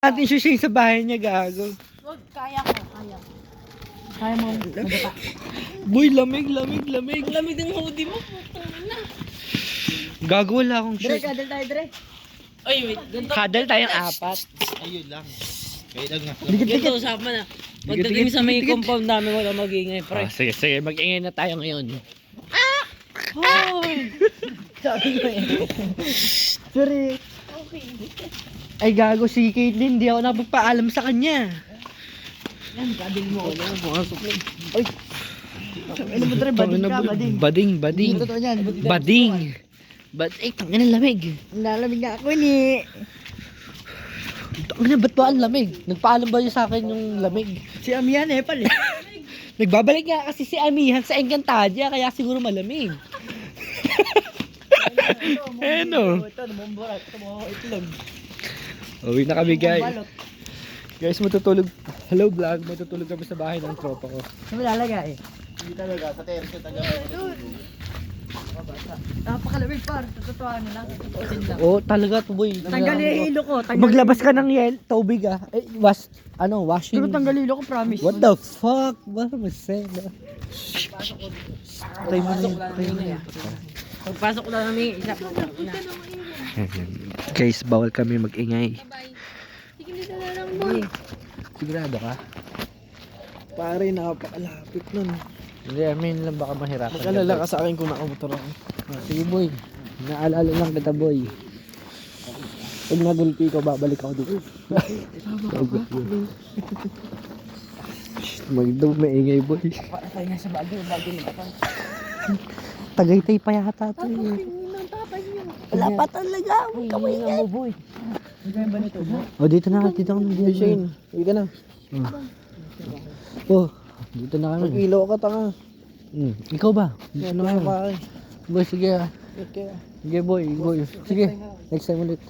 Atin siya sa bahay niya, gago. Wag, kaya ko, kaya. Kaya mo, magata. Boy, lamig. Lamig ng hoodie mo, putang na. Gago, wala akong Dre, shirt. kadal tayo, Dre. Oy, wait, ganito. Kadal tayong apat. Ayun lang. Kaya lang nga. Ganito, usapan na. Pagdating sa may compound namin, wala mag-iingay, pre. Sige, mag-ingay na tayo ngayon. Hoy! Sabi ko eh. Sorry. Ay, gago si Caitlyn, di ako napagpaalam sa kanya. Yan, kadil mo. Pumasok na. Oy! Ano mo, Dre, bading ka, bading. Bading. Totoo yan. Bading. Tangin ang lamig. Nalamig na ako ni. Tangin na, ba't ba ang lamig? Nagpaalam ba niya sa akin yung lamig? Si Amihan eh, pala. Nagbabalik nga kasi si Amihan sa Encantadia, kaya siguro malamig. Ano? Ito, namumburat. Ito, mga itlog. Uwi na kami, guys. Guys, matutulog. Hello vlog, matutulog kami sa bahay ng tropa ko. Saan mo lalagay? Hindi talaga. Sa terce taga. Napakalamig par. Totoo lang. Tutusin lang. Oh, talaga to boy. Tanggalin yung hilo ko. Maglabas ka ng tubig ah. Washing. Hindi ko tanggalin hilo ko, promise. What the fuck? What am I saying? Patay mo na yun. Pagpasok lang namin, isa pa lang. Guys, bawal kami mag-ingay. Sige, dito na lang mo. Sigurado ka? Pare, napakalapit nun. Hindi, I mean lang baka mahirapan. Mag-alala ka sa akin kung nakamotor ako. Sige boy. Naalala lang kita boy. Pag nagulpi ko, babalik ako dito. Magdaw maingay boy. Para tayo nga sa bagyo na ito. Tagaytay pa yata ito eh. Ng tatay niyo. Wala pa talaga. Kamay nga mo, boy. Hindi ba nito mo? Oh, dito na dito kami. Hey Shane, hindi ka na. Oh, dito na kami. Mag-ilaw ka, tanga. Ikaw ba? Ano nga pare? Boy, sige ah. Okay. Sige boy. Sige, next time ulit.